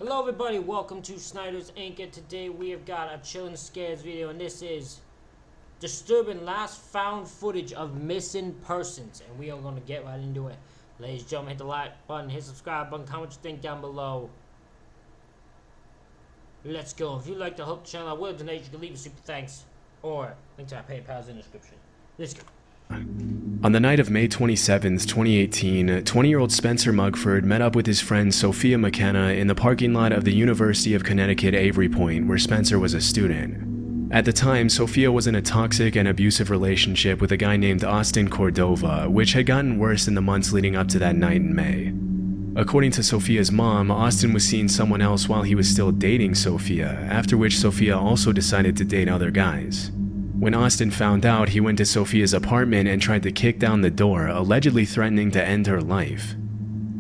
Hello everybody, welcome to Snyder's Anchor. Today we have got a Chillin' Scares video, and this is disturbing last found footage of missing persons. And we are going to get right into it. Ladies and gentlemen, hit the like button, hit subscribe button, comment what you think down below. Let's go. If you like to help the channel, I will donate. You can leave a super thanks or link to our PayPal in the description. Let's go. On the night of May 27th, 2018, 20-year-old Spencer Mugford met up with his friend Sophia McKenna in the parking lot of the University of Connecticut Avery Point, where Spencer was a student. At the time, Sophia was in a toxic and abusive relationship with a guy named Austin Cordova, which had gotten worse in the months leading up to that night in May. According to Sophia's mom, Austin was seeing someone else while he was still dating Sophia, after which Sophia also decided to date other guys. When Austin found out, he went to Sophia's apartment and tried to kick down the door, allegedly threatening to end her life.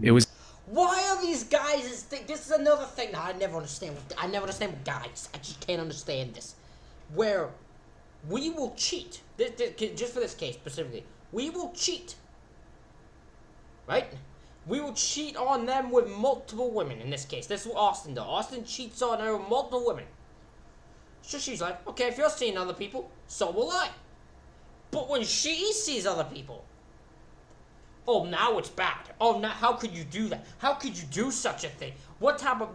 It was Why are these guys? This is another thing that I never understand. I never understand with guys. I just can't understand this. Where we will cheat. Just for this case specifically, we will cheat. Right? We will cheat on them with multiple women. In this case, this is what Austin does. Austin cheats on her with multiple women. So she's like, okay, if you're seeing other people, so will I. But when she sees other people, oh, now it's bad. Oh, now how could you do that? How could you do such a thing? What type of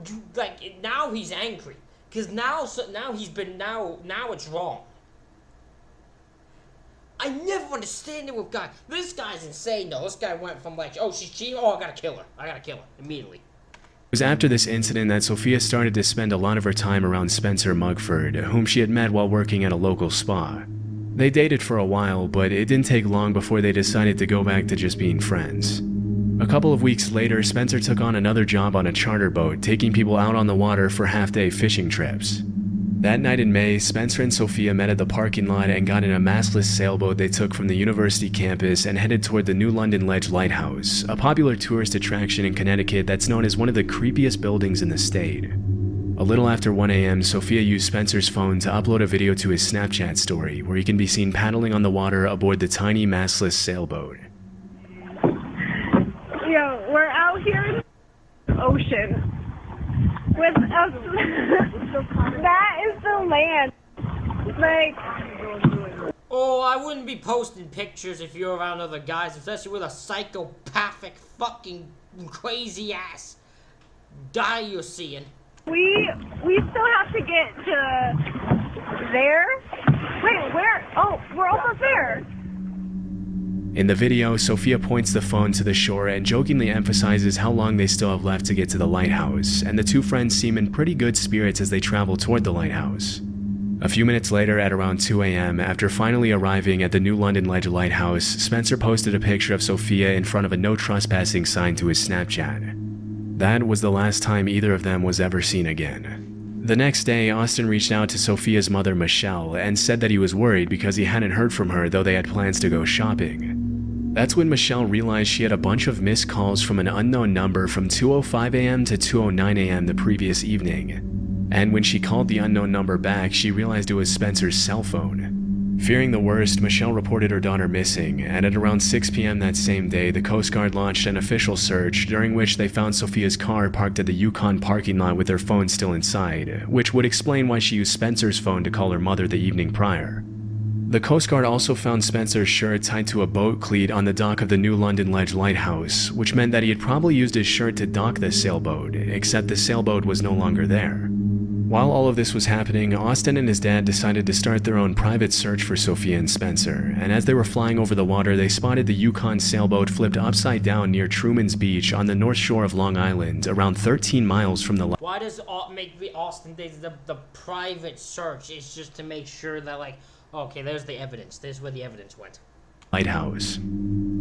now he's angry because now it's wrong. I never understand it with guys. This guy's insane though. This guy went from like, oh, she's cheating. Oh, I gotta kill her immediately. It was after this incident that Sophia started to spend a lot of her time around Spencer Mugford, whom she had met while working at a local spa. They dated for a while, but it didn't take long before they decided to go back to just being friends. A couple of weeks later, Spencer took on another job on a charter boat, taking people out on the water for half-day fishing trips. That night in May, Spencer and Sophia met at the parking lot and got in a mastless sailboat they took from the university campus and headed toward the New London Ledge Lighthouse, a popular tourist attraction in Connecticut that's known as one of the creepiest buildings in the state. A little after 1 a.m., Sophia used Spencer's phone to upload a video to his Snapchat story where he can be seen paddling on the water aboard the tiny mastless sailboat. Yo, we're out here in the ocean with us. That is the land. Like, Oh, I wouldn't be posting pictures if you're around other guys, especially with a psychopathic, fucking crazy ass guy you're seeing. we still have to get to there. Wait, where? Oh, we're almost there. In the video, Sophia points the phone to the shore and jokingly emphasizes how long they still have left to get to the lighthouse, and the two friends seem in pretty good spirits as they travel toward the lighthouse. A few minutes later, at around 2 a.m., after finally arriving at the New London Ledge Lighthouse, Spencer posted a picture of Sophia in front of a no trespassing sign to his Snapchat. That was the last time either of them was ever seen again. The next day, Austin reached out to Sophia's mother, Michelle, and said that he was worried because he hadn't heard from her, though they had plans to go shopping. That's when Michelle realized she had a bunch of missed calls from an unknown number from 2:05 a.m. to 2:09 a.m. the previous evening. And when she called the unknown number back, she realized it was Spencer's cell phone. Fearing the worst, Michelle reported her daughter missing, and at around 6 p.m. that same day, the Coast Guard launched an official search, during which they found Sophia's car parked at the Yukon parking lot with her phone still inside, which would explain why she used Spencer's phone to call her mother the evening prior. The Coast Guard also found Spencer's shirt tied to a boat cleat on the dock of the New London Ledge Lighthouse, which meant that he had probably used his shirt to dock the sailboat, except the sailboat was no longer there. While all of this was happening, Austin and his dad decided to start their own private search for Sophia and Spencer, and as they were flying over the water, they spotted the Yukon sailboat flipped upside down near Truman's Beach on the north shore of Long Island, around 13 miles from the Why does make the Austin the private search is just to make sure that like, okay, there's the evidence. There's where the evidence went. lighthouse.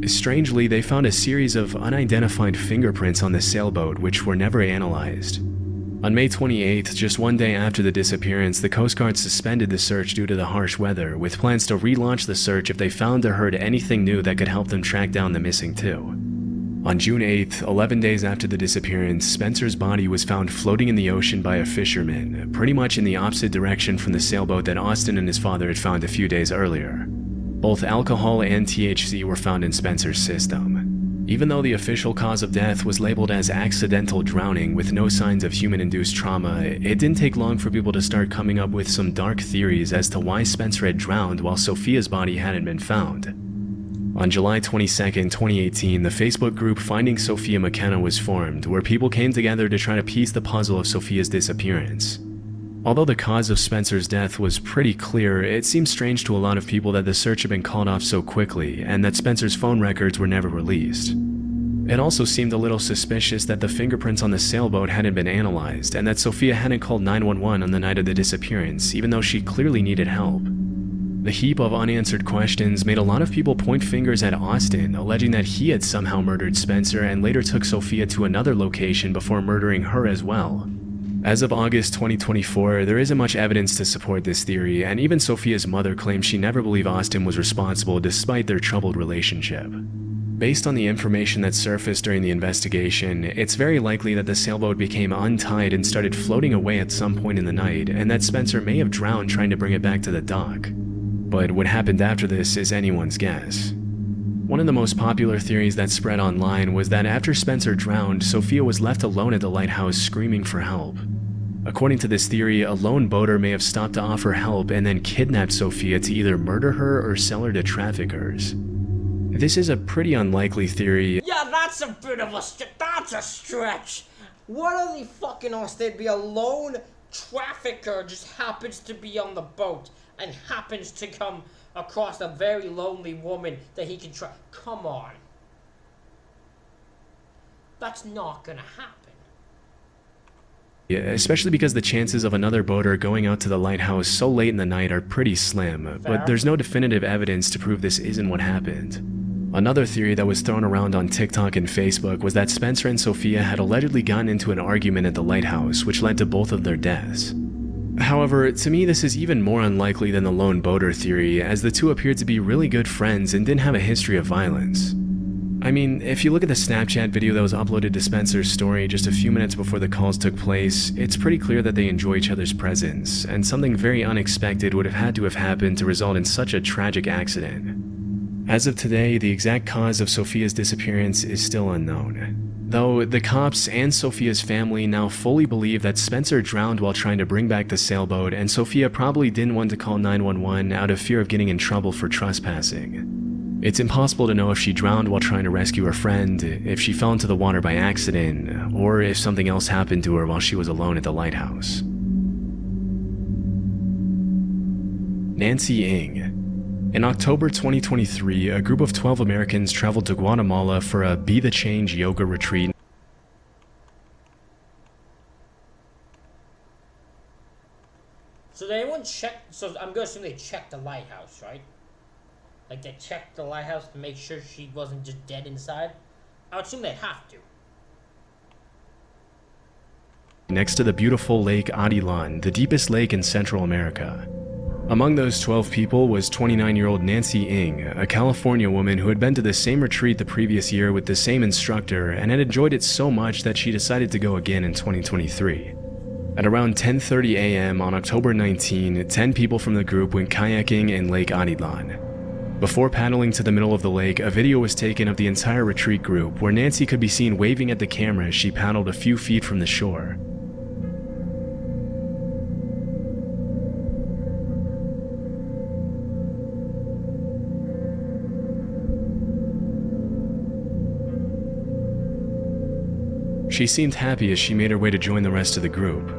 Strangely, they found a series of unidentified fingerprints on the sailboat which were never analyzed. On May 28th, just one day after the disappearance, the Coast Guard suspended the search due to the harsh weather, with plans to relaunch the search if they found or heard anything new that could help them track down the missing two. On June 8th, 11 days after the disappearance, Spencer's body was found floating in the ocean by a fisherman, pretty much in the opposite direction from the sailboat that Austin and his father had found a few days earlier. Both alcohol and THC were found in Spencer's system. Even though the official cause of death was labeled as accidental drowning with no signs of human-induced trauma, it didn't take long for people to start coming up with some dark theories as to why Spencer had drowned while Sophia's body hadn't been found. On July 22, 2018, the Facebook group Finding Sophia McKenna was formed, where people came together to try to piece the puzzle of Sophia's disappearance. Although the cause of Spencer's death was pretty clear, it seemed strange to a lot of people that the search had been called off so quickly, and that Spencer's phone records were never released. It also seemed a little suspicious that the fingerprints on the sailboat hadn't been analyzed, and that Sophia hadn't called 911 on the night of the disappearance, even though she clearly needed help. The heap of unanswered questions made a lot of people point fingers at Austin, alleging that he had somehow murdered Spencer and later took Sophia to another location before murdering her as well. As of August 2024, there isn't much evidence to support this theory, and even Sophia's mother claims she never believed Austin was responsible despite their troubled relationship. Based on the information that surfaced during the investigation, it's very likely that the sailboat became untied and started floating away at some point in the night, and that Spencer may have drowned trying to bring it back to the dock. But what happened after this is anyone's guess. One of the most popular theories that spread online was that after Spencer drowned, Sophia was left alone at the lighthouse screaming for help. According to this theory, a lone boater may have stopped to offer help and then kidnapped Sophia to either murder her or sell her to traffickers. This is a pretty unlikely theory. Yeah, that's a bit of a stretch. What are the fucking odds there'd be a lone trafficker just happens to be on the boat and happens to come across a very lonely woman that he can try? Come on. That's not gonna happen. Yeah, especially because the chances of another boater going out to the lighthouse so late in the night are pretty slim, but there's no definitive evidence to prove this isn't what happened. Another theory that was thrown around on TikTok and Facebook was that Spencer and Sophia had allegedly gotten into an argument at the lighthouse, which led to both of their deaths. However, to me this is even more unlikely than the lone boater theory, as the two appeared to be really good friends and didn't have a history of violence. I mean, if you look at the Snapchat video that was uploaded to Spencer's story just a few minutes before the calls took place, it's pretty clear that they enjoy each other's presence, and something very unexpected would have had to have happened to result in such a tragic accident. As of today, the exact cause of Sophia's disappearance is still unknown, though the cops and Sophia's family now fully believe that Spencer drowned while trying to bring back the sailboat, and Sophia probably didn't want to call 911 out of fear of getting in trouble for trespassing. It's impossible to know if she drowned while trying to rescue her friend, if she fell into the water by accident, or if something else happened to her while she was alone at the lighthouse. Nancy Ng. In October 2023, a group of 12 Americans traveled to Guatemala for a Be the Change yoga retreat. So did anyone check? So I'm going to assume they checked the lighthouse, right? Like they checked the lighthouse to make sure she wasn't just dead inside? I would assume they'd have to. Next to the beautiful Lake Atitlan, the deepest lake in Central America. Among those 12 people was 29-year-old Nancy Ng, a California woman who had been to the same retreat the previous year with the same instructor and had enjoyed it so much that she decided to go again in 2023. At around 10:30 a.m. on October 19, 10 people from the group went kayaking in Lake Atitlan. Before paddling to the middle of the lake, a video was taken of the entire retreat group where Nancy could be seen waving at the camera as she paddled a few feet from the shore. She seemed happy as she made her way to join the rest of the group,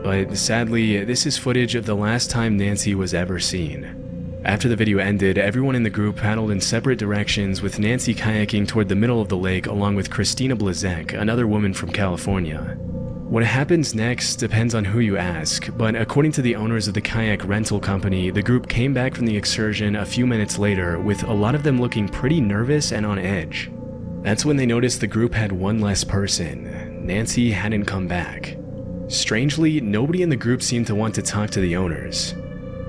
but sadly, this is footage of the last time Nancy was ever seen. After the video ended, everyone in the group paddled in separate directions, with Nancy kayaking toward the middle of the lake along with Christina Blazek, another woman from California. What happens next depends on who you ask, but according to the owners of the kayak rental company, the group came back from the excursion a few minutes later, with a lot of them looking pretty nervous and on edge. That's when they noticed the group had one less person. Nancy hadn't come back. Strangely, nobody in the group seemed to want to talk to the owners.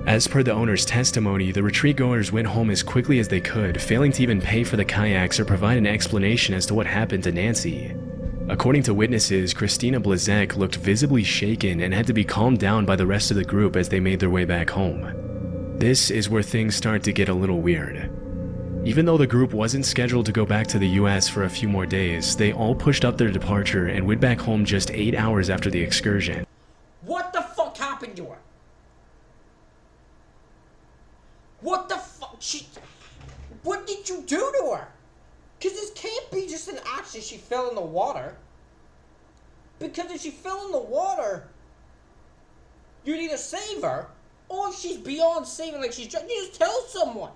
As per the owner's testimony, the retreat goers went home as quickly as they could, failing to even pay for the kayaks or provide an explanation as to what happened to Nancy. According to witnesses, Christina Blazek looked visibly shaken and had to be calmed down by the rest of the group as they made their way back home. This is where things start to get a little weird. Even though the group wasn't scheduled to go back to the US for a few more days, they all pushed up their departure and went back home just 8 hours after the excursion. What the fuck happened to her? What the fuck? What did you do to her? Because this can't be just an accident she fell in the water. Because if she fell in the water, you'd either save her, or if she's beyond saving, like she's trying, you just tell someone.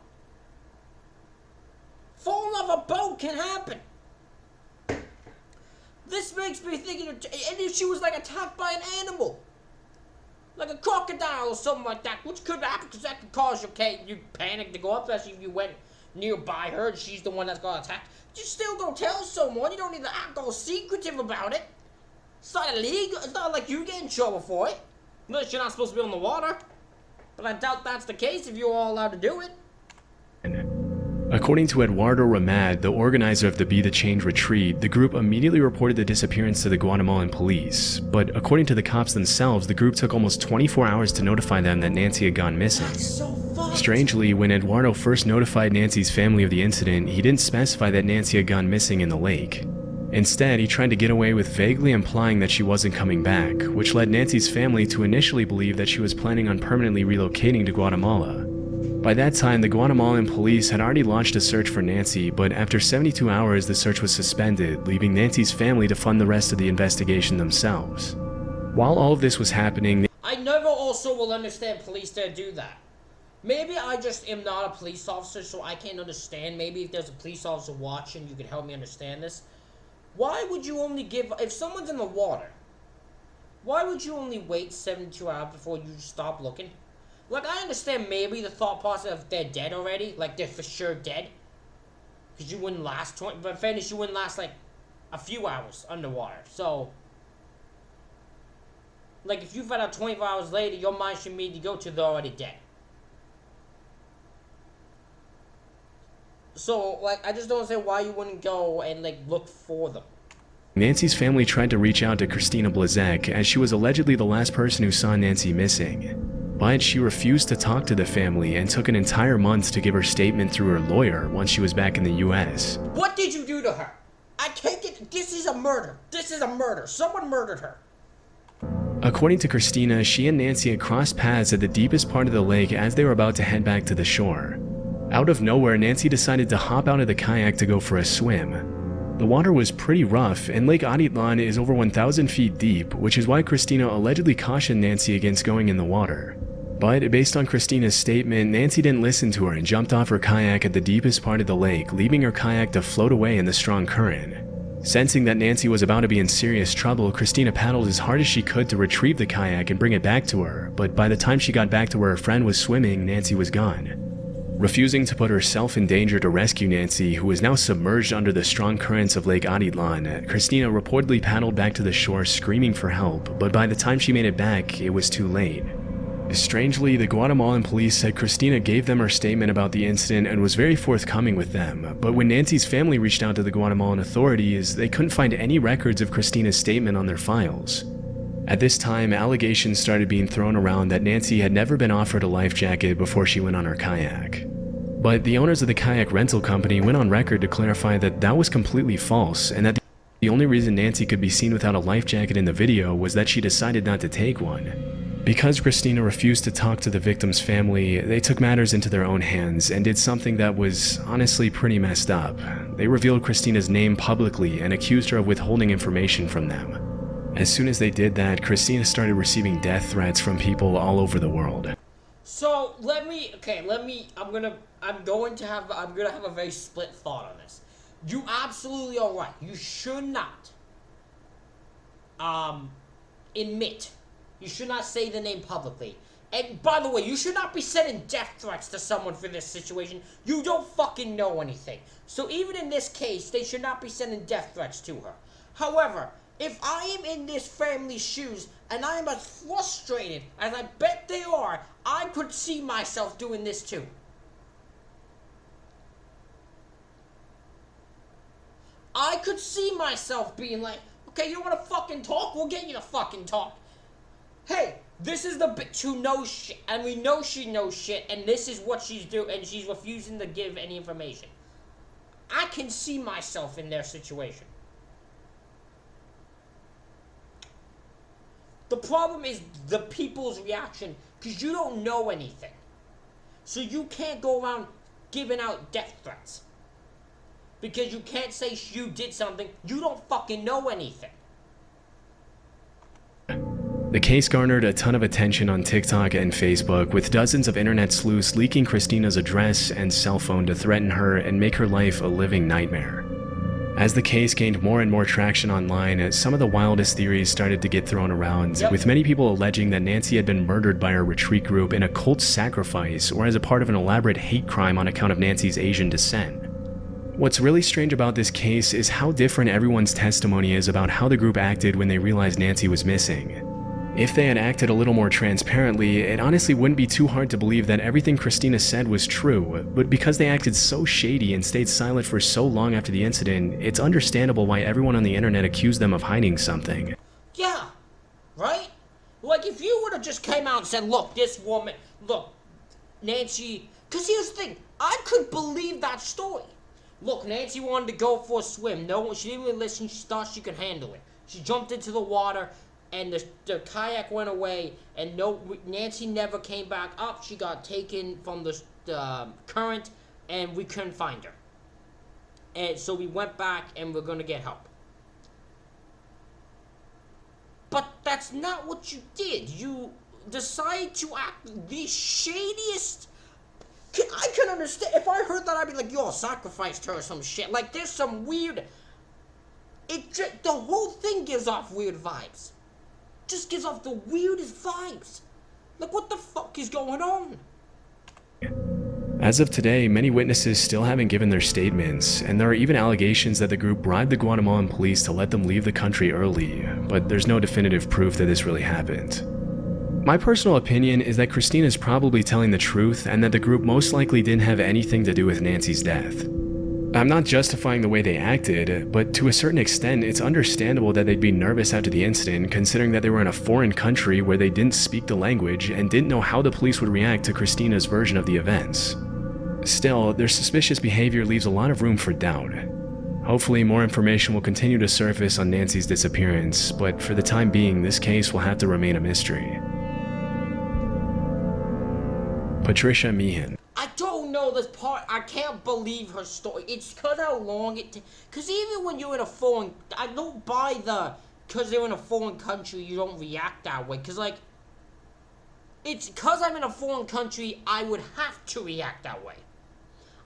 Falling off a boat can happen. This makes me think, and if she was like attacked by an animal, like a crocodile or something like that, which could happen because that could cause you panic to go up, especially if you went nearby her and she's the one that's got attacked. You still don't tell someone. You don't need to act all secretive about it. It's not illegal. It's not like you get in trouble for it. Unless you're not supposed to be on the water. But I doubt that's the case if you're all allowed to do it. According to Eduardo Ramad, the organizer of the Be the Change retreat, the group immediately reported the disappearance to the Guatemalan police. But according to the cops themselves, the group took almost 24 hours to notify them that Nancy had gone missing. That's so fucked. Strangely, when Eduardo first notified Nancy's family of the incident, he didn't specify that Nancy had gone missing in the lake. Instead, he tried to get away with vaguely implying that she wasn't coming back, which led Nancy's family to initially believe that she was planning on permanently relocating to Guatemala. By that time, the Guatemalan police had already launched a search for Nancy, but after 72 hours, the search was suspended, leaving Nancy's family to fund the rest of the investigation themselves. While all of this was happening, I never also will understand police that do that. Maybe I just am not a police officer, so I can't understand. Maybe if there's a police officer watching, you can help me understand this. Why would you only give, if someone's in the water, why would you only wait 72 hours before you stop looking? Like, I understand maybe the thought process of they're dead already, like they're for sure dead. Because you wouldn't last 20, but in fairness, you wouldn't last like a few hours underwater. So, like if you find out 24 hours later, your mind should immediately go to they're already dead. So, like, I just don't understand why you wouldn't go and, like, look for them. Nancy's family tried to reach out to Christina Blazek, as she was allegedly the last person who saw Nancy missing. But she refused to talk to the family and took an entire month to give her statement through her lawyer once she was back in the US. What did you do to her? I take it, this is a murder. This is a murder. Someone murdered her. According to Christina, she and Nancy had crossed paths at the deepest part of the lake as they were about to head back to the shore. Out of nowhere, Nancy decided to hop out of the kayak to go for a swim. The water was pretty rough, and Lake Atitlan is over 1,000 feet deep, which is why Christina allegedly cautioned Nancy against going in the water. But based on Christina's statement, Nancy didn't listen to her and jumped off her kayak at the deepest part of the lake, leaving her kayak to float away in the strong current. Sensing that Nancy was about to be in serious trouble, Christina paddled as hard as she could to retrieve the kayak and bring it back to her, but by the time she got back to where her friend was swimming, Nancy was gone. Refusing to put herself in danger to rescue Nancy, who was now submerged under the strong currents of Lake Atitlan, Christina reportedly paddled back to the shore screaming for help, but by the time she made it back, it was too late. Strangely, the Guatemalan police said Christina gave them her statement about the incident and was very forthcoming with them, but when Nancy's family reached out to the Guatemalan authorities, they couldn't find any records of Christina's statement on their files. At this time, allegations started being thrown around that Nancy had never been offered a life jacket before she went on her kayak. But the owners of the kayak rental company went on record to clarify that that was completely false, and that the only reason Nancy could be seen without a life jacket in the video was that she decided not to take one. Because Christina refused to talk to the victim's family, they took matters into their own hands and did something that was honestly pretty messed up. They revealed Christina's name publicly and accused her of withholding information from them. As soon as they did that, Christina started receiving death threats from people all over the world. So I'm going to have a very split thought on this. You absolutely are right. You should not admit. You should not say the name publicly. And by the way, you should not be sending death threats to someone for this situation. You don't fucking know anything. So even in this case, they should not be sending death threats to her. However, if I am in this family's shoes and I am as frustrated as I bet they are, I could see myself doing this too. I could see myself being like, okay, you want to fucking talk? We'll get you to fucking talk. Hey, this is the bitch who knows shit, and we know she knows shit, and this is what she's doing, and she's refusing to give any information. I can see myself in their situation. The problem is the people's reaction, because you don't know anything. So you can't go around giving out death threats. Because you can't say you did something. You don't fucking know anything. The case garnered a ton of attention on TikTok and Facebook, with dozens of internet sleuths leaking Christina's address and cell phone to threaten her and make her life a living nightmare. As the case gained more and more traction online, some of the wildest theories started to get thrown around, with many people alleging that Nancy had been murdered by her retreat group in a cult sacrifice or as a part of an elaborate hate crime on account of Nancy's Asian descent. What's really strange about this case is how different everyone's testimony is about how the group acted when they realized Nancy was missing. If they had acted a little more transparently, it honestly wouldn't be too hard to believe that everything Christina said was true, but because they acted so shady and stayed silent for so long after the incident, it's understandable why everyone on the internet accused them of hiding something. Yeah, right? Like, if you would have just came out and said, look, this woman, look, Nancy, because here's the thing, I could believe that story. Look, Nancy wanted to go for a swim. No, she didn't really listen. She thought she could handle it. She jumped into the water, and the kayak went away, and Nancy never came back up. She got taken from the current, and we couldn't find her. And so we went back, and we're gonna get help. But that's not what you did. You decided to act the shadiest. I can understand. If I heard that, I'd be like, yo, sacrificed her or some shit. Like, there's some weird. The whole thing gives off weird vibes. Just gives off the weirdest vibes. Like, what the fuck is going on? As of today, many witnesses still haven't given their statements, and there are even allegations that the group bribed the Guatemalan police to let them leave the country early, but there's no definitive proof that this really happened. My personal opinion is that Christina is probably telling the truth and that the group most likely didn't have anything to do with Nancy's death. I'm not justifying the way they acted, but to a certain extent it's understandable that they'd be nervous after the incident, considering that they were in a foreign country where they didn't speak the language and didn't know how the police would react to Christina's version of the events. Still, their suspicious behavior leaves a lot of room for doubt. Hopefully more information will continue to surface on Nancy's disappearance, but for the time being this case will have to remain a mystery. Patricia Meehan. I don't know this part. I can't believe her story. It's because how long it takes. Because even when you're in a foreign. I don't buy the. Because they're in a foreign country, you don't react that way. Because, like. It's because I'm in a foreign country, I would have to react that way.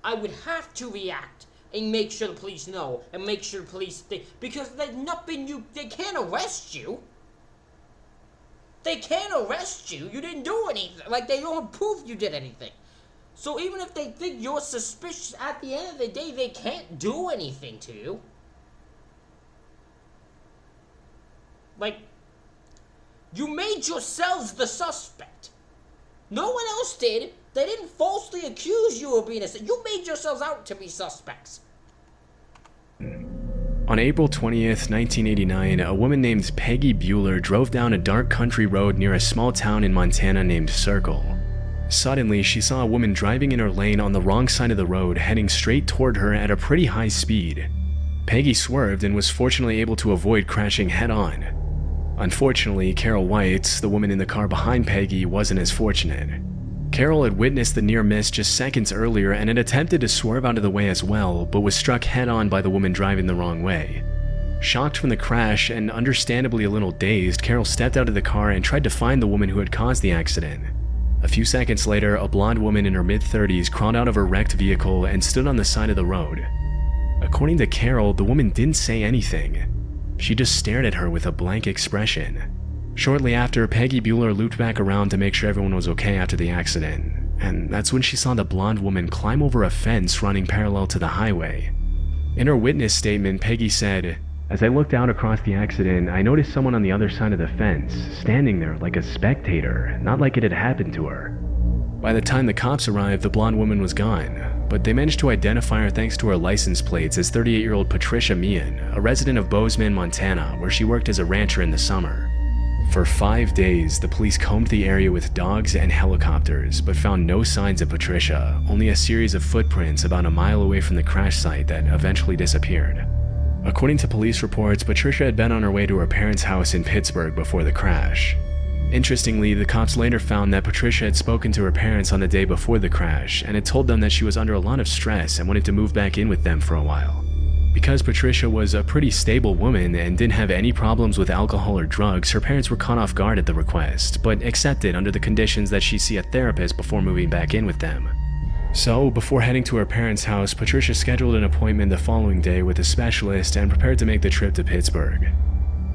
I would have to react and make sure the police know. And make sure the police think. Because there's nothing you. They can't arrest you. They can't arrest you. You didn't do anything. Like, they don't prove you did anything. So even if they think you're suspicious, at the end of the day, they can't do anything to you. Like, you made yourselves the suspect. No one else did. They didn't falsely accuse you of being a suspect. You made yourselves out to be suspects. On April 20th, 1989, a woman named Peggy Bueller drove down a dark country road near a small town in Montana named Circle. Suddenly, she saw a woman driving in her lane on the wrong side of the road, heading straight toward her at a pretty high speed. Peggy swerved and was fortunately able to avoid crashing head-on. Unfortunately, Carol White, the woman in the car behind Peggy, wasn't as fortunate. Carol had witnessed the near miss just seconds earlier and had attempted to swerve out of the way as well, but was struck head-on by the woman driving the wrong way. Shocked from the crash and understandably a little dazed, Carol stepped out of the car and tried to find the woman who had caused the accident. A few seconds later, a blonde woman in her mid-30s crawled out of her wrecked vehicle and stood on the side of the road. According to Carol, the woman didn't say anything. She just stared at her with a blank expression. Shortly after, Peggy Bueller looped back around to make sure everyone was okay after the accident, and that's when she saw the blonde woman climb over a fence running parallel to the highway. In her witness statement, Peggy said, "As I looked out across the accident, I noticed someone on the other side of the fence, standing there like a spectator, not like it had happened to her." By the time the cops arrived, the blonde woman was gone, but they managed to identify her thanks to her license plates as 38-year-old Patricia Meehan, a resident of Bozeman, Montana, where she worked as a rancher in the summer. For 5 days, the police combed the area with dogs and helicopters, but found no signs of Patricia, only a series of footprints about a mile away from the crash site that eventually disappeared. According to police reports, Patricia had been on her way to her parents' house in Pittsburgh before the crash. Interestingly, the cops later found that Patricia had spoken to her parents on the day before the crash and had told them that she was under a lot of stress and wanted to move back in with them for a while. Because Patricia was a pretty stable woman and didn't have any problems with alcohol or drugs, her parents were caught off guard at the request, but accepted under the conditions that she see a therapist before moving back in with them. So, before heading to her parents' house, Patricia scheduled an appointment the following day with a specialist and prepared to make the trip to Pittsburgh.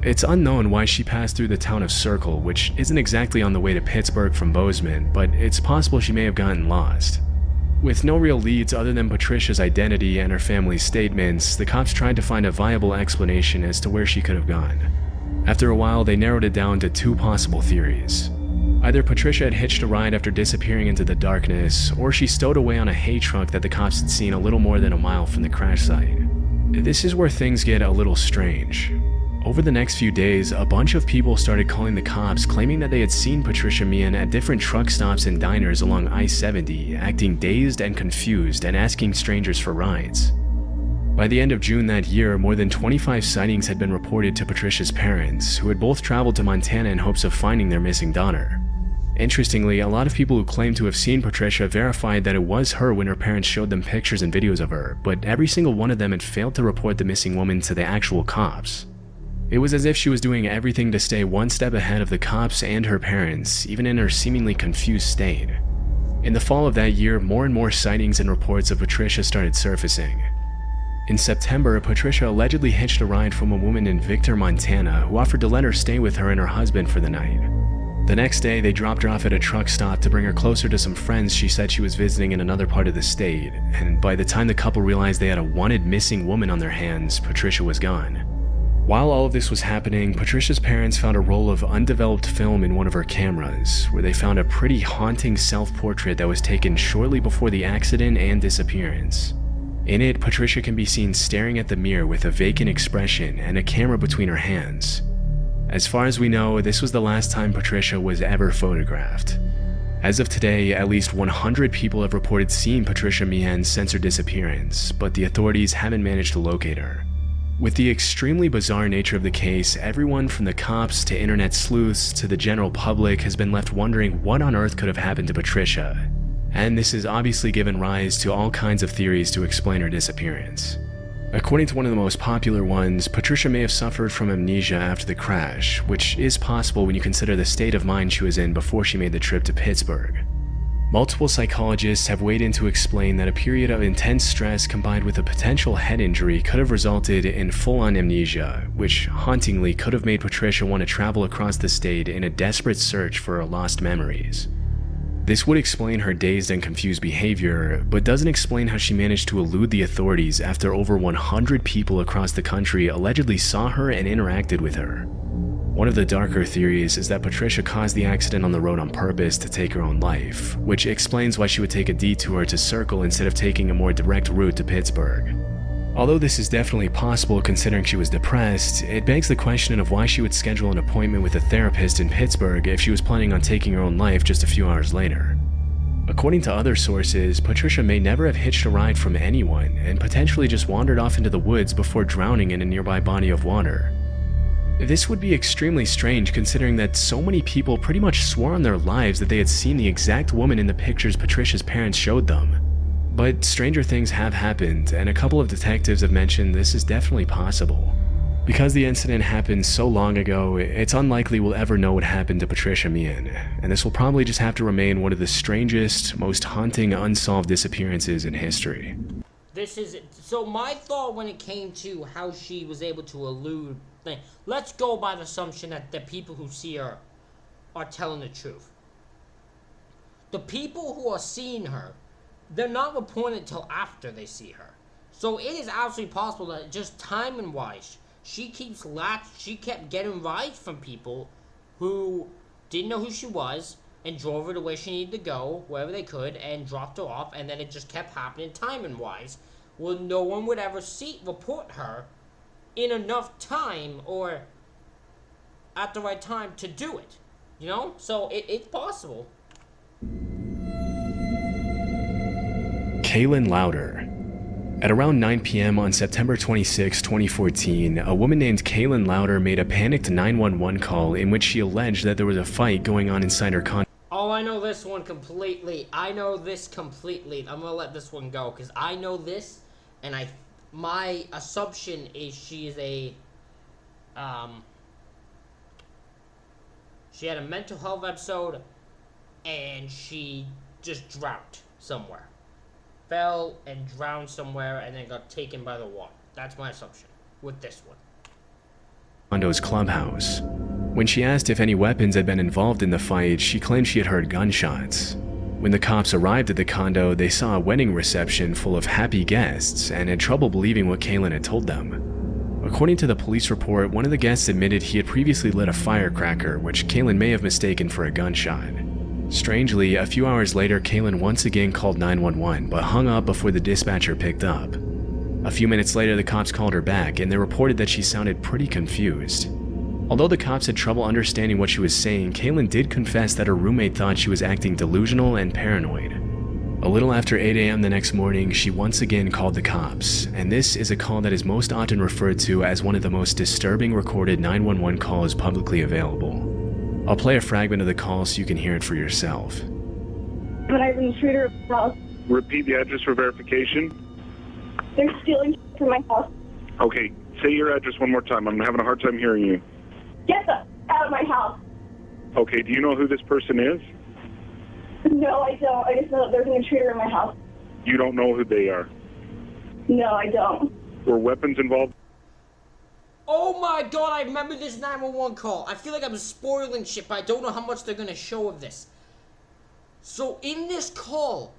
It's unknown why she passed through the town of Circle, which isn't exactly on the way to Pittsburgh from Bozeman, but it's possible she may have gotten lost. With no real leads other than Patricia's identity and her family's statements, the cops tried to find a viable explanation as to where she could have gone. After a while, they narrowed it down to 2 possible theories. Either Patricia had hitched a ride after disappearing into the darkness, or she stowed away on a hay truck that the cops had seen a little more than a mile from the crash site. This is where things get a little strange. Over the next few days, a bunch of people started calling the cops, claiming that they had seen Patricia Meehan at different truck stops and diners along I-70, acting dazed and confused and asking strangers for rides. By the end of June that year, more than 25 sightings had been reported to Patricia's parents, who had both traveled to Montana in hopes of finding their missing daughter. Interestingly, a lot of people who claimed to have seen Patricia verified that it was her when her parents showed them pictures and videos of her, but every single one of them had failed to report the missing woman to the actual cops. It was as if she was doing everything to stay one step ahead of the cops and her parents, even in her seemingly confused state. In the fall of that year, more and more sightings and reports of Patricia started surfacing. In September, Patricia allegedly hitched a ride from a woman in Victor, Montana, who offered to let her stay with her and her husband for the night. The next day, they dropped her off at a truck stop to bring her closer to some friends she said she was visiting in another part of the state, and by the time the couple realized they had a wanted missing woman on their hands, Patricia was gone. While all of this was happening, Patricia's parents found a roll of undeveloped film in one of her cameras, where they found a pretty haunting self-portrait that was taken shortly before the accident and disappearance. In it, Patricia can be seen staring at the mirror with a vacant expression and a camera between her hands. As far as we know, this was the last time Patricia was ever photographed. As of today, at least 100 people have reported seeing Patricia Meehan since her disappearance, but the authorities haven't managed to locate her. With the extremely bizarre nature of the case, everyone from the cops to internet sleuths to the general public has been left wondering what on earth could have happened to Patricia, and this has obviously given rise to all kinds of theories to explain her disappearance. According to one of the most popular ones, Patricia may have suffered from amnesia after the crash, which is possible when you consider the state of mind she was in before she made the trip to Pittsburgh. Multiple psychologists have weighed in to explain that a period of intense stress combined with a potential head injury could have resulted in full-on amnesia, which hauntingly could have made Patricia want to travel across the state in a desperate search for her lost memories. This would explain her dazed and confused behavior, but doesn't explain how she managed to elude the authorities after over 100 people across the country allegedly saw her and interacted with her. One of the darker theories is that Patricia caused the accident on the road on purpose to take her own life, which explains why she would take a detour to Circle instead of taking a more direct route to Pittsburgh. Although this is definitely possible considering she was depressed, it begs the question of why she would schedule an appointment with a therapist in Pittsburgh if she was planning on taking her own life just a few hours later. According to other sources, Patricia may never have hitched a ride from anyone and potentially just wandered off into the woods before drowning in a nearby body of water. This would be extremely strange considering that so many people pretty much swore on their lives that they had seen the exact woman in the pictures Patricia's parents showed them. But stranger things have happened, and a couple of detectives have mentioned this is definitely possible. Because the incident happened so long ago, it's unlikely we'll ever know what happened to Patricia Meehan, and this will probably just have to remain one of the strangest, most haunting unsolved disappearances in history. So my thought when it came to how she was able to elude things, let's go by the assumption that the people who see her are telling the truth. The people who are seeing her, they're not reporting it till after they see her. So it is absolutely possible that just timing-wise, she kept getting rides from people who didn't know who she was and drove her to where she needed to go, wherever they could, and dropped her off, and then it just kept happening timing-wise. Well, no one would ever report her in enough time, or at the right time to do it. You know? So it's possible. Kaylin Louder. At around 9 p.m. on September 26, 2014, a woman named Kaylin Louder made a panicked 911 call in which she alleged that there was a fight going on inside her condo. Oh, I know this one completely. I know this completely. I'm gonna let this one go because I know this, and my assumption is she is a she had a mental health episode, and she just drowned somewhere. Fell and drowned somewhere and then got taken by the water. That's my assumption with this one. Condo's clubhouse. When she asked if any weapons had been involved in the fight, she claimed she had heard gunshots. When the cops arrived at the condo, they saw a wedding reception full of happy guests and had trouble believing what Kaylin had told them. According to the police report, one of the guests admitted he had previously lit a firecracker, which Kaylin may have mistaken for a gunshot. Strangely, a few hours later, Kaylin once again called 911, but hung up before the dispatcher picked up. A few minutes later, the cops called her back, and they reported that she sounded pretty confused. Although the cops had trouble understanding what she was saying, Kaylin did confess that her roommate thought she was acting delusional and paranoid. A little after 8 a.m. the next morning, she once again called the cops, and this is a call that is most often referred to as one of the most disturbing recorded 911 calls publicly available. I'll play a fragment of the call so you can hear it for yourself. When I was an intruder at my house, Repeat the address for verification. they're stealing from my house. Okay, say your address one more time. I'm having a hard time hearing you. Get the out of my house. Okay, do you know who this person is? No, I don't. I just know that there's an intruder in my house. You don't know who they are. No, I don't. Were weapons involved? Oh my god, I remember this 911 call. I feel like I'm spoiling shit, but I don't know how much they're gonna show of this. So in this call,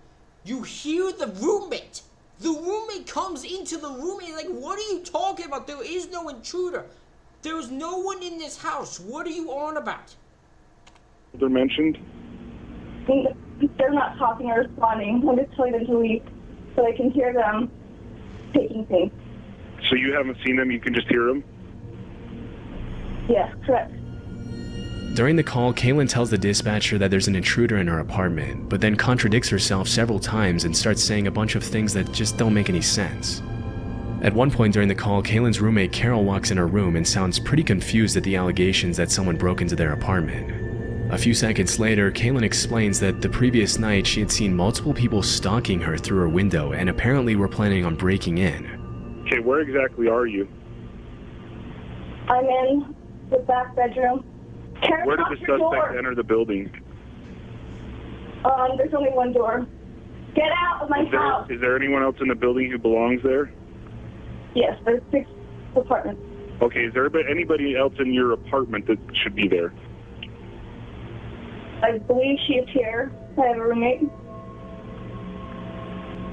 you hear the roommate. The roommate comes into the room and like, what are you talking about? There is no intruder. There's no one in this house. What are you on about? They're mentioned? They're not talking or responding. I'm just telling them to leave so I can hear them taking things. So you haven't seen them, you can just hear them? Yes, correct. During the call, Kaylin tells the dispatcher that there's an intruder in her apartment, but then contradicts herself several times and starts saying a bunch of things that just don't make any sense. At one point during the call, Kaylin's roommate Carol walks in her room and sounds pretty confused at the allegations that someone broke into their apartment. A few seconds later, Kaylin explains that the previous night she had seen multiple people stalking her through her window and apparently were planning on breaking in. Okay, where exactly are you? I'm in the back bedroom. Carol, Where did lock the your suspect door. enter the building? There's only one door. Get out of my house. Is there anyone else in the building who belongs there? Yes, there's 6 apartments. Okay, is there anybody else in your apartment that should be there? I believe she is here. I have a roommate.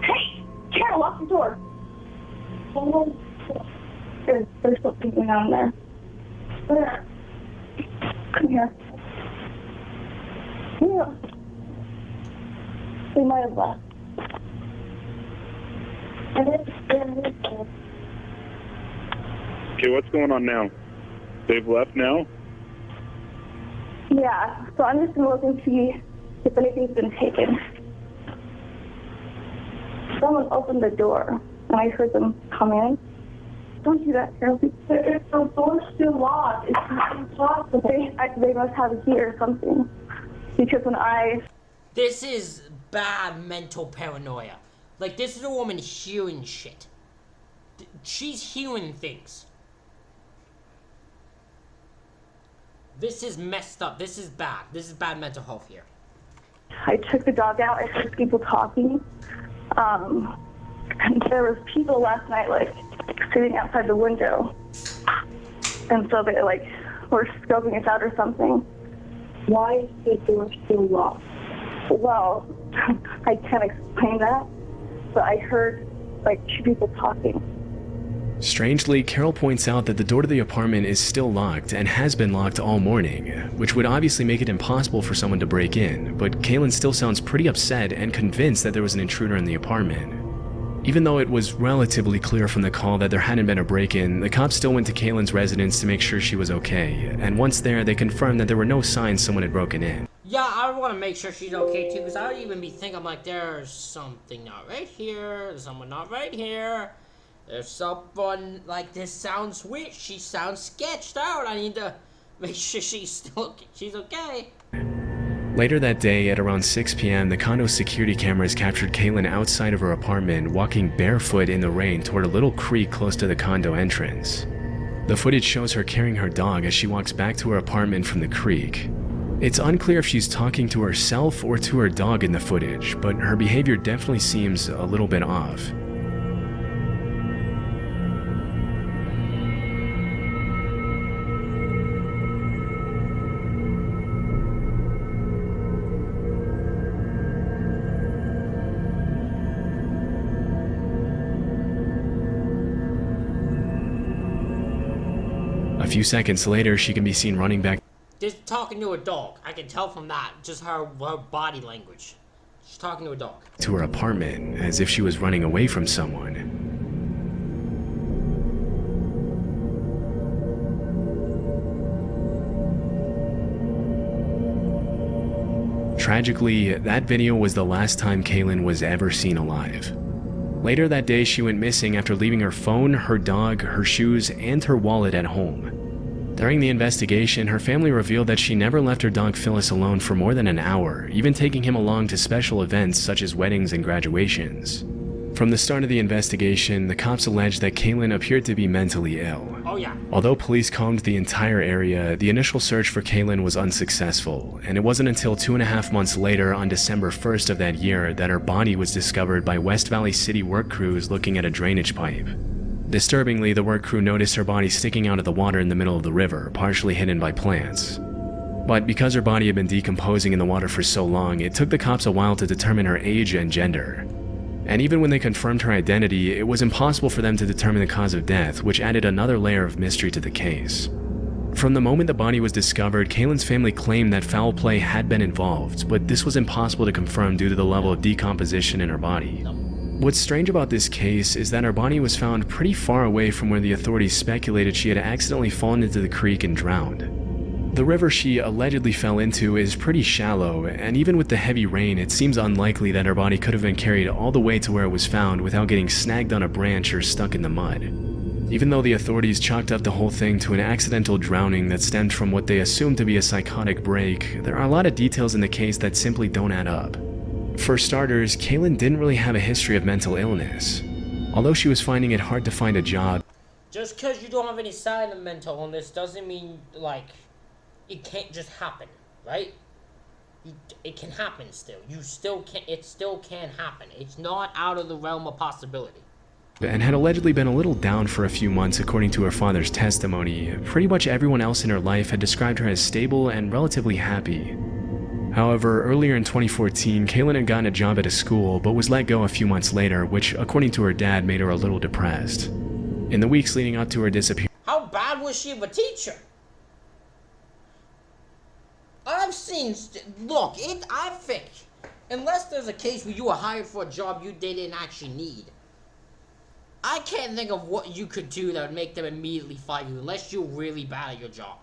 Hey, Carol, lock the door. Oh, there's something going on there. Where? Come here. Yeah. They might have left. Okay, what's going on now? They've left now? Yeah, so I'm just going to look and see if anything's been taken. Someone opened the door, and I heard them come in. Don't do that, Carol. If the door's still locked, it's not impossible. They must have a key or something. Because when This is bad mental paranoia. Like, this is a woman hearing shit. She's hearing things. This is messed up. This is bad. This is bad mental health here. I took the dog out, I heard people talking. And there was people last night, like, sitting outside the window. And so they, like, were scoping us out or something. Why is the door still locked? Well, I can't explain that, but I heard, like, 2 people talking. Strangely, Carol points out that the door to the apartment is still locked and has been locked all morning, which would obviously make it impossible for someone to break in, but Kaylin still sounds pretty upset and convinced that there was an intruder in the apartment. Even though it was relatively clear from the call that there hadn't been a break-in, the cops still went to Kaylin's residence to make sure she was okay, and once there, they confirmed that there were no signs someone had broken in. Yeah, I want to make sure she's okay too, because I would even be thinking, like, there's something not right here, there's someone not right here, there's someone, like, this sounds weird, she sounds sketched out, I need to make sure she's okay. Later that day, at around 6 p.m., the condo's security cameras captured Kaylin outside of her apartment, walking barefoot in the rain toward a little creek close to the condo entrance. The footage shows her carrying her dog as she walks back to her apartment from the creek. It's unclear if she's talking to herself or to her dog in the footage, but her behavior definitely seems a little bit off. A few seconds later, she can be seen running back Just talking to a dog. I can tell from that, just her body language. She's talking to a dog. to her apartment, as if she was running away from someone. Tragically, that video was the last time Kaylin was ever seen alive. Later that day, she went missing after leaving her phone, her dog, her shoes, and her wallet at home. During the investigation, her family revealed that she never left her dog Phyllis alone for more than an hour, even taking him along to special events such as weddings and graduations. From the start of the investigation, the cops alleged that Kaylin appeared to be mentally ill. Oh yeah. Although police combed the entire area, the initial search for Kaylin was unsuccessful, and it wasn't until 2.5 months later, on December 1st of that year, that her body was discovered by West Valley City work crews looking at a drainage pipe. Disturbingly, the work crew noticed her body sticking out of the water in the middle of the river, partially hidden by plants. But because her body had been decomposing in the water for so long, it took the cops a while to determine her age and gender. And even when they confirmed her identity, it was impossible for them to determine the cause of death, which added another layer of mystery to the case. From the moment the body was discovered, Kaylin's family claimed that foul play had been involved, but this was impossible to confirm due to the level of decomposition in her body. What's strange about this case is that her body was found pretty far away from where the authorities speculated she had accidentally fallen into the creek and drowned. The river she allegedly fell into is pretty shallow, and even with the heavy rain, it seems unlikely that her body could have been carried all the way to where it was found without getting snagged on a branch or stuck in the mud. Even though the authorities chalked up the whole thing to an accidental drowning that stemmed from what they assumed to be a psychotic break, there are a lot of details in the case that simply don't add up. For starters, Kaylin didn't really have a history of mental illness. Although she was finding it hard to find a job, Just because you don't have any sign of mental illness doesn't mean, like, it can't just happen, right? It can happen still. It still can happen. It's not out of the realm of possibility. and had allegedly been a little down for a few months according to her father's testimony, pretty much everyone else in her life had described her as stable and relatively happy. However, earlier in 2014, Kaylin had gotten a job at a school, but was let go a few months later, which, according to her dad, made her a little depressed. In the weeks leading up to her disappearance, How bad was she of a teacher? I've seen, look, I think, unless there's a case where you were hired for a job you didn't actually need, I can't think of what you could do that would make them immediately fire you unless you're really bad at your job.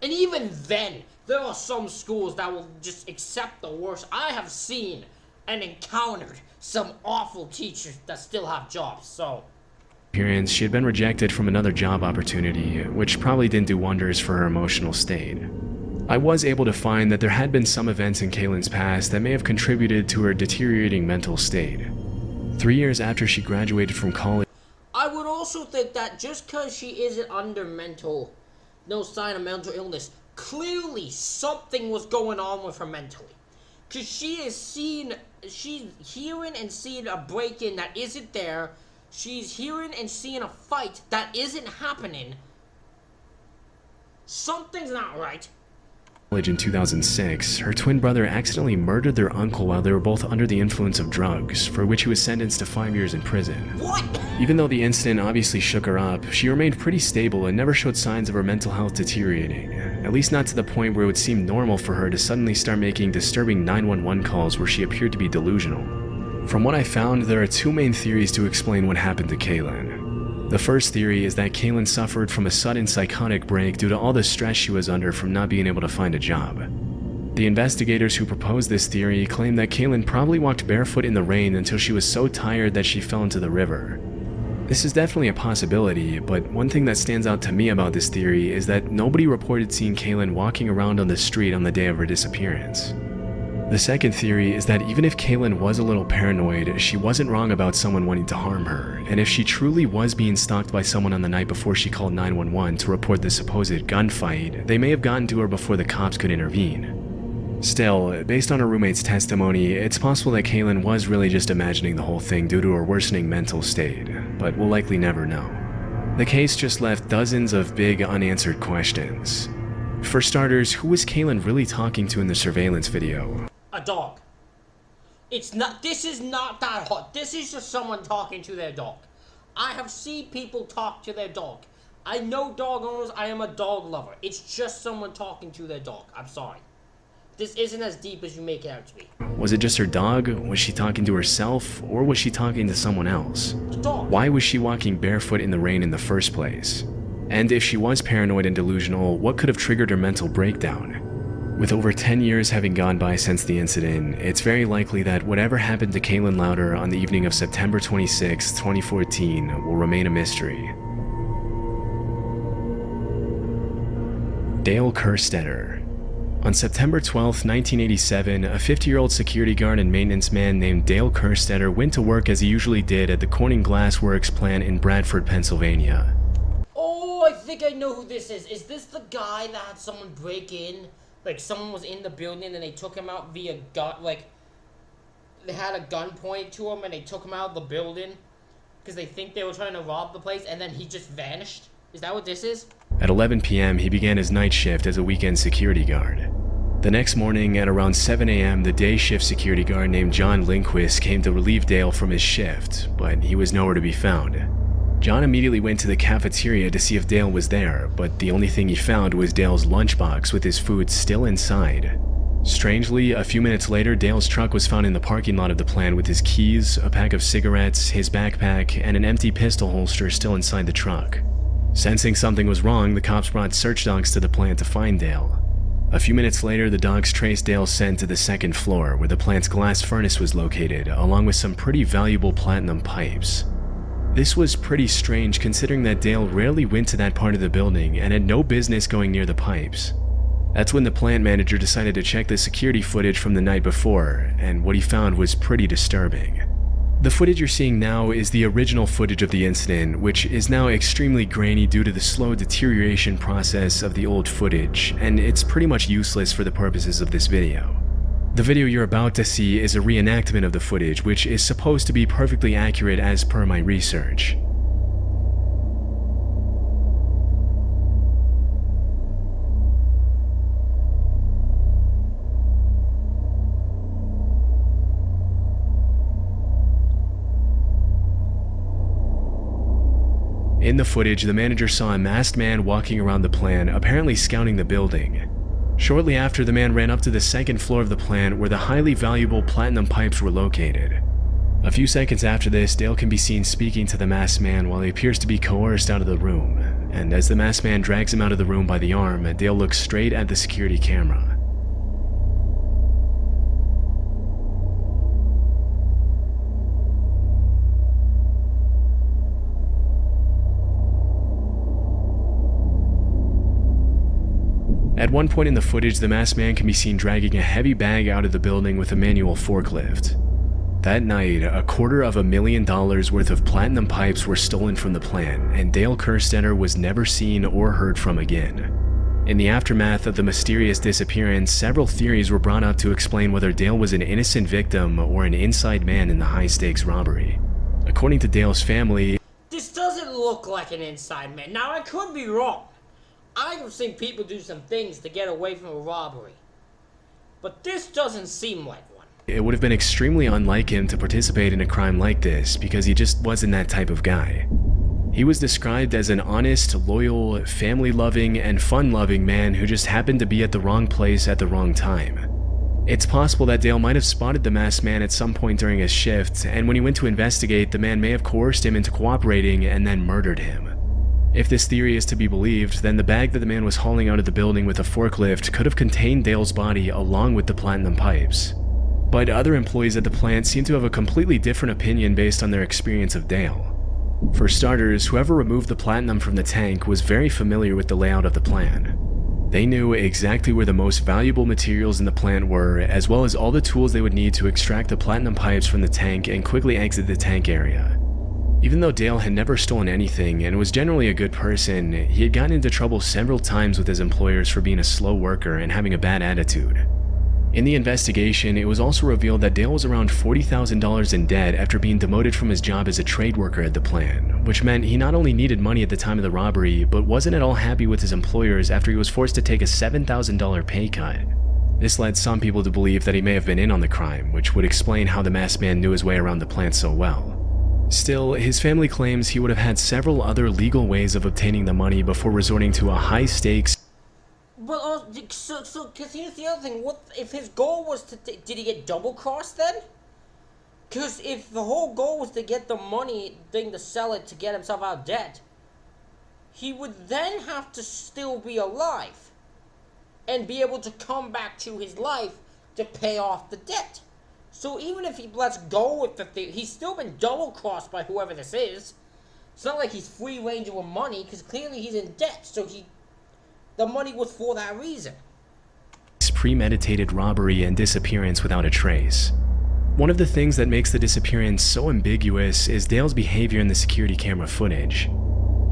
And even then, there are some schools that will just accept the worst. I have seen and encountered some awful teachers that still have jobs, so... she had been rejected from another job opportunity, which probably didn't do wonders for her emotional state. I was able to find that there had been some events in Kaylin's past that may have contributed to her deteriorating mental state. 3 years after she graduated from college, I would also think that just because she isn't under no sign of mental illness, clearly something was going on with her mentally. Because she's hearing and seeing a break-in that isn't there. She's hearing and seeing a fight that isn't happening. Something's not right. in 2006, her twin brother accidentally murdered their uncle while they were both under the influence of drugs, for which he was sentenced to 5 years in prison. What? Even though the incident obviously shook her up, she remained pretty stable and never showed signs of her mental health deteriorating, at least not to the point where it would seem normal for her to suddenly start making disturbing 911 calls where she appeared to be delusional. From what I found, there are two main theories to explain what happened to Kaylin. The first theory is that Kaylin suffered from a sudden psychotic break due to all the stress she was under from not being able to find a job. The investigators who proposed this theory claim that Kaylin probably walked barefoot in the rain until she was so tired that she fell into the river. This is definitely a possibility, but one thing that stands out to me about this theory is that nobody reported seeing Kaylin walking around on the street on the day of her disappearance. The second theory is that even if Kaylin was a little paranoid, she wasn't wrong about someone wanting to harm her, and if she truly was being stalked by someone on the night before she called 911 to report the supposed gunfight, they may have gotten to her before the cops could intervene. Still, based on her roommate's testimony, it's possible that Kaylin was really just imagining the whole thing due to her worsening mental state, but we'll likely never know. The case just left dozens of big unanswered questions. For starters, who was Kaylin really talking to in the surveillance video? A dog. This is not that hot. This is just someone talking to their dog. I have seen people talk to their dog. I know dog owners. I am a dog lover. It's just someone talking to their dog. I'm sorry. This isn't as deep as you make it out to be. Was it just her dog? Was she talking to herself? Or was she talking to someone else? The dog. Why was she walking barefoot in the rain in the first place? And if she was paranoid and delusional, what could have triggered her mental breakdown? With over 10 years having gone by since the incident, it's very likely that whatever happened to Kaylin Lowder on the evening of September 26, 2014 will remain a mystery. Dale Kerstetter. On September 12, 1987, a 50-year-old security guard and maintenance man named Dale Kerstetter went to work as he usually did at the Corning Glass Works plant in Bradford, Pennsylvania. Oh, I think I know who this is. Is this the guy that had someone break in? Like, someone was in the building and they took him out via gun, like, they had a gun pointed to him and they took him out of the building because they think they were trying to rob the place and then he just vanished? Is that what this is? At 11 p.m., he began his night shift as a weekend security guard. The next morning, at around 7 a.m., the day shift security guard named John Lindquist came to relieve Dale from his shift, but he was nowhere to be found. John immediately went to the cafeteria to see if Dale was there, but the only thing he found was Dale's lunchbox with his food still inside. Strangely, a few minutes later, Dale's truck was found in the parking lot of the plant with his keys, a pack of cigarettes, his backpack, and an empty pistol holster still inside the truck. Sensing something was wrong, the cops brought search dogs to the plant to find Dale. A few minutes later, the dogs traced Dale's scent to the second floor, where the plant's glass furnace was located, along with some pretty valuable platinum pipes. This was pretty strange considering that Dale rarely went to that part of the building and had no business going near the pipes. That's when the plant manager decided to check the security footage from the night before, and what he found was pretty disturbing. The footage you're seeing now is the original footage of the incident, which is now extremely grainy due to the slow deterioration process of the old footage, and it's pretty much useless for the purposes of this video. The video you're about to see is a reenactment of the footage, which is supposed to be perfectly accurate as per my research. In the footage, the manager saw a masked man walking around the plant, apparently scouting the building. Shortly after, the man ran up to the second floor of the plant where the highly valuable platinum pipes were located. A few seconds after this, Dale can be seen speaking to the masked man while he appears to be coerced out of the room, and as the masked man drags him out of the room by the arm, Dale looks straight at the security camera. At one point in the footage, the masked man can be seen dragging a heavy bag out of the building with a manual forklift. That night, $250,000 worth of platinum pipes were stolen from the plant, and Dale Kerstetter was never seen or heard from again. In the aftermath of the mysterious disappearance, several theories were brought up to explain whether Dale was an innocent victim or an inside man in the high-stakes robbery. According to Dale's family, this doesn't look like an inside man. Now, I could be wrong. I have seen people do some things to get away from a robbery. But this doesn't seem like one. It would have been extremely unlike him to participate in a crime like this because he just wasn't that type of guy. He was described as an honest, loyal, family-loving, and fun-loving man who just happened to be at the wrong place at the wrong time. It's possible that Dale might have spotted the masked man at some point during his shift, and when he went to investigate, the man may have coerced him into cooperating and then murdered him. If this theory is to be believed, then the bag that the man was hauling out of the building with a forklift could have contained Dale's body along with the platinum pipes. But other employees at the plant seem to have a completely different opinion based on their experience of Dale. For starters, whoever removed the platinum from the tank was very familiar with the layout of the plant. They knew exactly where the most valuable materials in the plant were, as well as all the tools they would need to extract the platinum pipes from the tank and quickly exit the tank area. Even though Dale had never stolen anything and was generally a good person, he had gotten into trouble several times with his employers for being a slow worker and having a bad attitude. In the investigation, it was also revealed that Dale was around $40,000 in debt after being demoted from his job as a trade worker at the plant, which meant he not only needed money at the time of the robbery, but wasn't at all happy with his employers after he was forced to take a $7,000 pay cut. This led some people to believe that he may have been in on the crime, which would explain how the masked man knew his way around the plant so well. Still, his family claims he would have had several other legal ways of obtaining the money before resorting to a high-stakes. Well, because here's the other thing. What if his goal was to... did he get double-crossed then? Because if the whole goal was to get the money thing to sell it to get himself out of debt, he would then have to still be alive and be able to come back to his life to pay off the debt. So even if he lets go with the thing, he's still been double-crossed by whoever this is. It's not like he's free range with money, because clearly he's in debt, so the money was for that reason. Premeditated robbery and disappearance without a trace. One of the things that makes the disappearance so ambiguous is Dale's behavior in the security camera footage.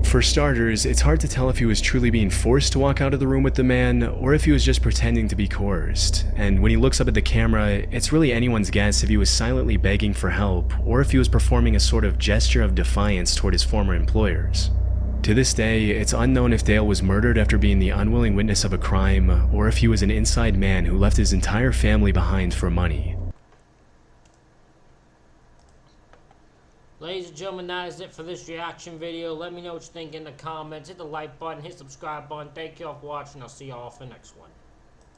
For starters, it's hard to tell if he was truly being forced to walk out of the room with the man, or if he was just pretending to be coerced. And when he looks up at the camera, it's really anyone's guess if he was silently begging for help, or if he was performing a sort of gesture of defiance toward his former employers. To this day, it's unknown if Dale was murdered after being the unwilling witness of a crime, or if he was an inside man who left his entire family behind for money. Ladies and gentlemen, that is it for this reaction video. Let me know what you think in the comments. Hit the like button, hit the subscribe button. Thank you all for watching. I'll see you all for the next one.